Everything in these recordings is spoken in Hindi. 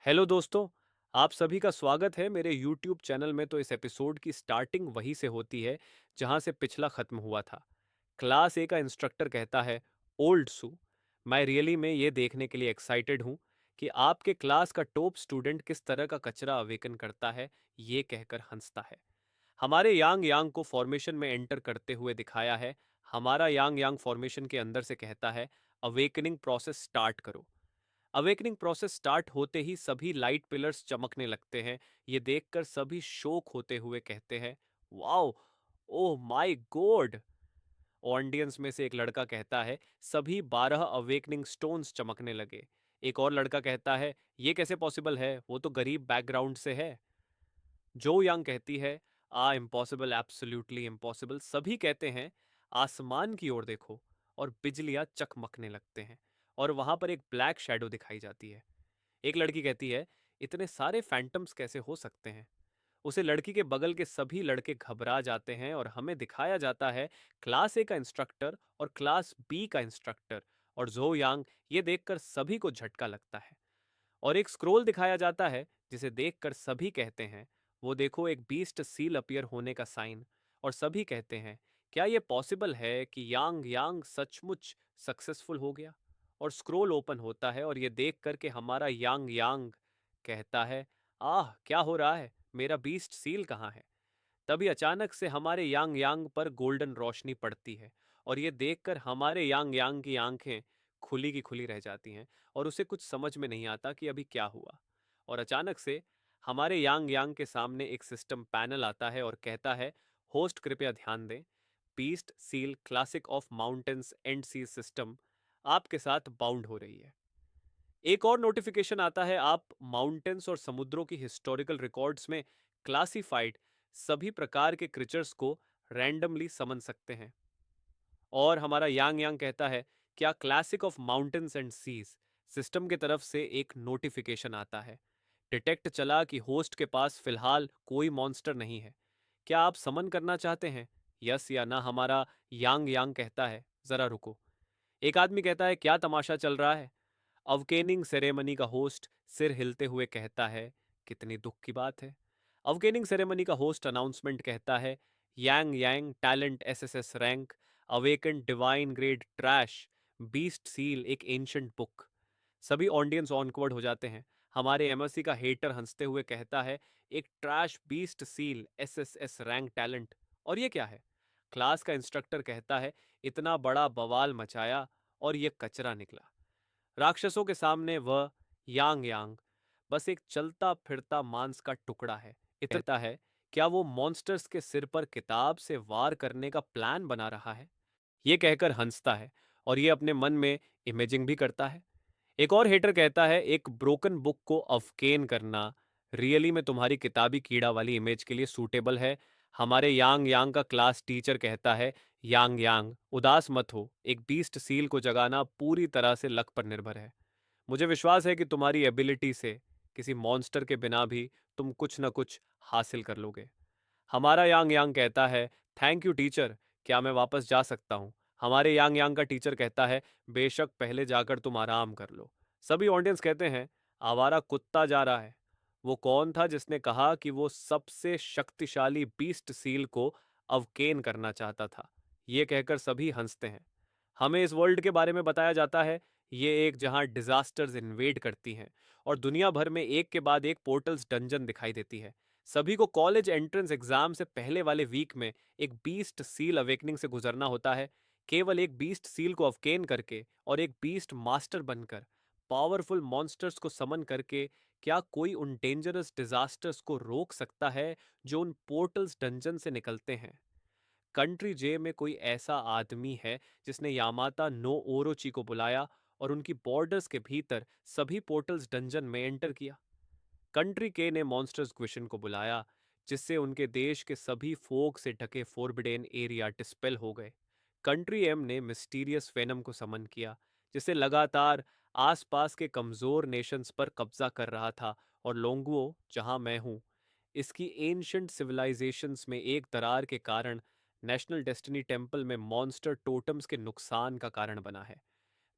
हेलो दोस्तों। आप सभी का स्वागत है मेरे YouTube चैनल में। तो इस एपिसोड की स्टार्टिंग वहीं से होती है जहां से पिछला खत्म हुआ था। क्लास ए का इंस्ट्रक्टर कहता है, ओल्ड सू, मैं रियली में ये देखने के लिए एक्साइटेड हूँ कि आपके क्लास का टॉप स्टूडेंट किस तरह का कचरा अवेकन करता है। ये कहकर हंसता है। हमारे यांग यांग को फॉर्मेशन में एंटर करते हुए दिखाया है। हमारा यांग यांग फॉर्मेशन के अंदर से कहता है, अवेकनिंग प्रोसेस स्टार्ट करो। अवेकनिंग प्रोसेस स्टार्ट होते ही सभी लाइट पिलर्स चमकने लगते हैं। ये देखकर सभी शोक होते हुए कहते हैं, wow, oh my God. Audience में से एक लड़का कहता है, सभी 12 अवेकनिंग स्टोन्स चमकने लगे। एक और लड़का कहता है, ये कैसे पॉसिबल है, वो तो गरीब बैकग्राउंड से है। जो यांग कहती है, इम्पॉसिबल, एब्सोल्युटली इम्पॉसिबल। सभी कहते हैं, आसमान की ओर देखो। और बिजलियां चकमकने लगते हैं और वहां पर एक ब्लैक शैडो दिखाई जाती है। एक लड़की कहती है, इतने सारे फैंटम्स कैसे हो सकते हैं। उसे लड़की के बगल के सभी लड़के घबरा जाते हैं और हमें दिखाया जाता है क्लास ए का इंस्ट्रक्टर और क्लास बी का इंस्ट्रक्टर। और जो यांग, ये देखकर सभी को झटका लगता है और एक स्क्रोल दिखाया जाता है जिसे देखकर सभी कहते हैं, वो देखो, एक बीस्ट सील अपीयर होने का साइन। और सभी कहते हैं, क्या ये पॉसिबल है कि यांग यांग सचमुच सक्सेसफुल हो गया। और स्क्रोल ओपन होता है और ये देख कर के हमारा यांग यांग कहता है, आह क्या हो रहा है, मेरा बीस्ट सील कहाँ है। तभी अचानक से हमारे यांग यांग पर गोल्डन रोशनी पड़ती है और ये देखकर हमारे यांग यांग की आंखें खुली की खुली रह जाती हैं और उसे कुछ समझ में नहीं आता कि अभी क्या हुआ। और अचानक से हमारे यांग यांग के सामने एक सिस्टम पैनल आता है और कहता है, होस्ट कृपया ध्यान दें, beast seal classic of mountains and sea system आपके साथ बाउंड हो रही है। एक और नोटिफिकेशन आता है, आप माउंटेन्स और समुद्रों की हिस्टोरिकल रिकॉर्ड्स में क्लासिफाइड सभी प्रकार के क्रिचर्स को रैंडमली समन सकते हैं। और हमारा यांग यांग कहता है, क्या classic of mountains and seas system की तरफ से एक नोटिफिकेशन आता है। डिटेक्ट चला कि होस्ट के पास फिलहाल कोई मॉन्स्टर नहीं है। क्या आप समन करना चाहते हैं, यस या ना। हमारा यांग यांग कहता है, जरा रुको। एक आदमी कहता है, क्या तमाशा चल रहा है। अवकेनिंग सेरेमनी का होस्ट सिर हिलते हुए कहता है, कितनी दुख की बात है। अवकेनिंग सेरेमनी का होस्ट अनाउंसमेंट कहता है, Yang Yang talent SSS rank, awaken divine grade trash, beast seal एक एंशंट बुक। सभी ऑडियंस ऑनवर्ड हो जाते हैं। हमारे एमएससी का हेटर हंसते हुए कहता है, एक trash beast seal SSS rank talent, और ये क्या है। क्लास का इंस्ट्रक्टर कहता है, इतना बड़ा बवाल मचाया और ये कचरा निकला। राक्षसों के सामने वह यांग यांग बस एक चलता फिरता मांस का टुकड़ा है। इतना है, क्या वो मॉन्स्टर्स के सिर पर किताब से वार करने का प्लान बना रहा है। ये कहकर हंसता है और ये अपने मन में इमेजिंग भी करता है। एक और हेटर कहता है, एक ब्रोकन बुक को अवकेन करना रियली में तुम्हारी किताबी कीड़ा वाली इमेज के लिए सूटेबल है। हमारे यांग यांग का क्लास टीचर कहता है, यांग यांग उदास मत हो, एक बीस्ट सील को जगाना पूरी तरह से लक पर निर्भर है। मुझे विश्वास है कि तुम्हारी एबिलिटी से किसी मॉन्स्टर के बिना भी तुम कुछ न कुछ हासिल कर लोगे। हमारा यांग यांग कहता है, थैंक यू टीचर, क्या मैं वापस जा सकता हूँ। हमारे यांग यांग का टीचर कहता है, बेशक, पहले जाकर तुम आराम कर लो। सभी ऑडियंस कहते हैं, आवारा कुत्ता जा रहा है। वो कौन था जिसने कहा कि वो सबसे शक्तिशाली बीस्ट सील को अवकेन करना चाहता था। ये कहकर सभी हंसते हैं। हमें इस वर्ल्ड के बारे में बताया जाता है, ये एक जहां डिजास्टर्स इन्वेड करती हैं और दुनिया भर में एक के बाद एक पोर्टल्स डंजन दिखाई देती है। सभी को कॉलेज एंट्रेंस एग्जाम से पहले वाले वीक में एक बीस्ट सील अवेकनिंग से गुजरना होता है। केवल एक बीस्ट सील को अवकेन करके और एक बीस्ट मास्टर बनकर पावरफुल मॉन्स्टर्स को समन करके क्या कोई उन डेंजरस डिजास्टर्स को रोक सकता है जो उन पोर्टल्स डंजन से निकलते हैं। कंट्री जे में कोई ऐसा आदमी है जिसने यामाता नो ओरोची को बुलाया और उनकी बॉर्डर्स के भीतर सभी पोर्टल्स डंजन में एंटर किया। कंट्री के ने मॉन्स्टर्स क्विशन को बुलाया, जिससे उनके देश के सभी फोग से ढके फोरबिडेन एरिया डिस्पेल हो गए। कंट्री एम ने मिस्टीरियस वेनम को समन किया, जिसे लगातार आसपास के कमजोर नेशंस पर कब्जा कर रहा था। और लोंगुओ, जहां मैं हूं, इसकी एंशंट सिविलाइजेशंस में एक दरार के कारण नेशनल डेस्टिनी टेम्पल में मॉन्स्टर टोटम्स के नुकसान का कारण बना है।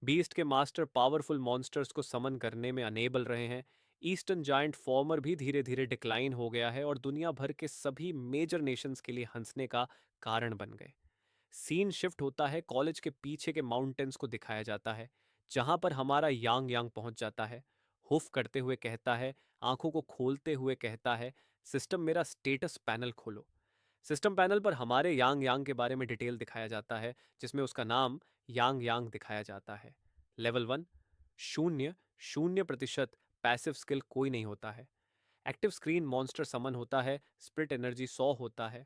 बीस्ट के मास्टर पावरफुल मॉन्स्टर्स को समन करने में अनेबल रहे हैं। ईस्टर्न जायंट फॉर्मर भी धीरे धीरे डिक्लाइन हो गया है और दुनिया भर के सभी मेजर नेशंस के लिए हंसने का कारण बन गए। सीन शिफ्ट होता है, कॉलेज के पीछे के माउंटेन्स को दिखाया जाता है, जहां पर हमारा यांग यांग पहुंच जाता है। हुफ करते हुए कहता है, आंखों को खोलते हुए कहता है, सिस्टम मेरा स्टेटस पैनल खोलो। सिस्टम पैनल पर हमारे यांग यांग के बारे में डिटेल दिखाया जाता है, जिसमें उसका नाम यांग यांग दिखाया जाता है। लेवल 1, शून्य, 0% पैसिव स्किल कोई नहीं होता है। एक्टिव स्क्रीन मॉन्स्टर समन होता है, स्प्रिट एनर्जी 100 होता है।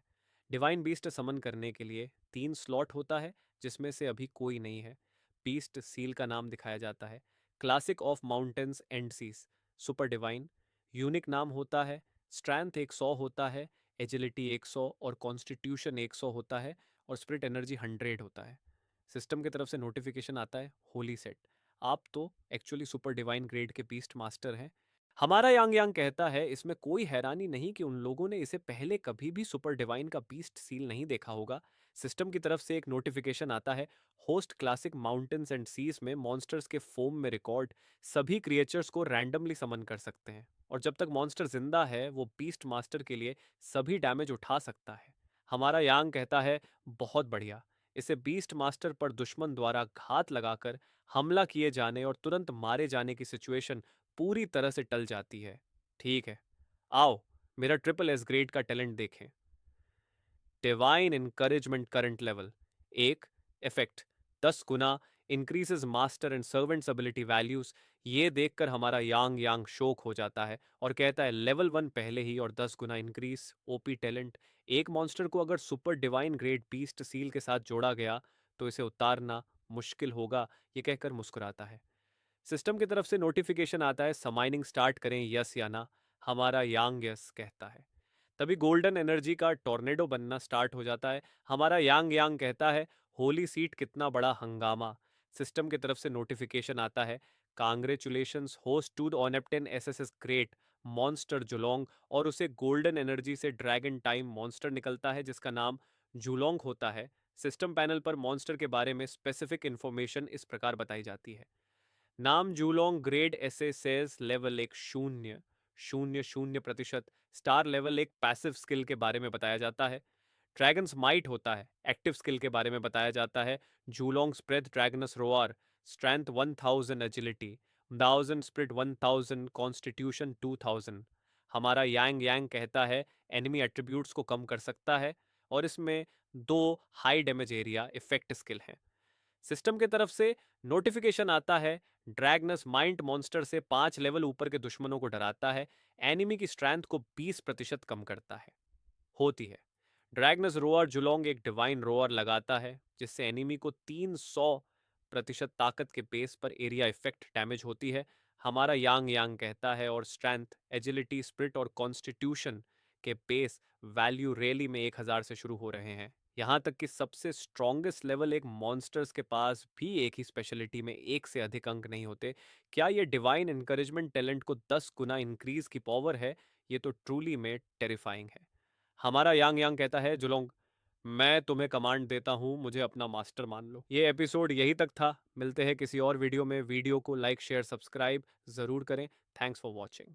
डिवाइन बीस्ट समन करने के लिए 3 स्लॉट होता है, जिसमें से अभी कोई नहीं है। बीस्ट सील का नाम दिखाया जाता है। Classic of mountains and seas, super divine. Unique नाम होता है। स्ट्रेंथ 100 होता है, एजिलिटी 100 और कॉन्स्टिट्यूशन 100 होता है, और स्प्रिट एनर्जी 100 होता है। सिस्टम की तरफ से नोटिफिकेशन आता है, होली सेट, आप तो एक्चुअली सुपर डिवाइन ग्रेड के बीस्ट मास्टर हैं। हमारा यांग यांग कहता है, इसमें कोई हैरानी नहीं कि उन लोगों ने इसे पहले कभी भी सुपर डिवाइन का बीस्ट सील नहीं देखा होगा। सिस्टम की तरफ से एक नोटिफिकेशन आता है, host classic mountains and seas में मॉन्स्टर्स के फोम में रिकॉर्ड सभी क्रिएचर्स को रैंडमली समन कर सकते हैं, और जब तक मॉन्स्टर जिंदा है वो बीस्ट मास्टर के लिए सभी डैमेज उठा सकता है। हमारा यांग कहता है, बहुत बढ़िया, इसे बीस्ट मास्टर पर दुश्मन द्वारा घात लगाकर हमला किए जाने और तुरंत मारे जाने की सिचुएशन पूरी तरह से टल जाती है। ठीक है, आओ मेरा ट्रिपल एस ग्रेड का टैलेंट देखें। Divine encouragement current level 1, effect 10 Guna, increases master and servants ability values. ये देखकर हमारा यांग यांग शोक हो जाता है और कहता है, लेवल 1 पहले ही और 10 गुना इंक्रीज, ओपी टैलेंट। एक मॉन्स्टर को अगर super divine grade beast seal के साथ जोड़ा गया तो इसे उतारना मुश्किल होगा, ये कहकर मुस्कुराता है। सिस्टम की तरफ से नोटिफिकेशन आता है, समाइनिंग स्टार्ट करें यस या ना। हमारा यांग यस कहता है। तभी गोल्डन एनर्जी का टॉर्नेडो बनना स्टार्ट हो जाता है। हमारा यांग यांग कहता है, होली सीट कितना बड़ा हंगामा। सिस्टम की तरफ से नोटिफिकेशन आता है, congratulations host to the obtain SSS great monster Julong, और उसे गोल्डन एनर्जी से ड्रैगन टाइम मॉन्स्टर निकलता है जिसका नाम जुलोंग होता है। सिस्टम पैनल पर मॉन्स्टर के बारे में स्पेसिफिक इंफॉर्मेशन इस प्रकार बताई जाती है। नाम जूलोंग, ग्रेड एसे सेज, लेवल 1 शून्य, 0.00%। स्टार लेवल 1 पैसिव स्किल के बारे में बताया जाता है। ड्रैगन्स माइट होता है, एक्टिव स्किल के बारे में बताया जाता है। Julong spread dragons roar, strength 1000, agility 1000, spirit 1000, constitution 2000। हमारा यांग यांग कहता है, एनिमी एट्रीब्यूट्स को कम कर सकता है, और इसमें 2 high damage area effect skill हैं। सिस्टम की तरफ से नोटिफिकेशन आता है, ड्रैगनस माइंड मॉन्स्टर से 5 लेवल ऊपर के दुश्मनों को डराता है, एनिमी की स्ट्रेंथ को 20% कम करता है। होती है, ड्रैगनस रोअर जुलोंग एक डिवाइन रोअर लगाता है जिससे एनिमी को 300% ताकत के बेस पर एरिया इफेक्ट डैमेज होती है। हमारा यांग यांग कहता है, और स्ट्रेंथ, एजिलिटी, स्प्रिट और कॉन्स्टिट्यूशन के बेस वैल्यू रैली में 1000 से शुरू हो रहे हैं। यहाँ तक कि सबसे स्ट्रॉन्गेस्ट लेवल एक मॉन्स्टर्स के पास भी एक ही स्पेशलिटी में 1 से अधिक अंक नहीं होते। क्या ये डिवाइन इनकरेजमेंट टैलेंट को 10 गुना इंक्रीज की पावर है? ये तो ट्रूली में टेरिफाइंग है। हमारा यांग यांग कहता है, जुलोंग मैं तुम्हें कमांड देता हूँ, मुझे अपना मास्टर मान लो। ये एपिसोड यही तक था, मिलते हैं किसी और वीडियो में। वीडियो को लाइक शेयर सब्सक्राइब ज़रूर करें। Thanks for watching.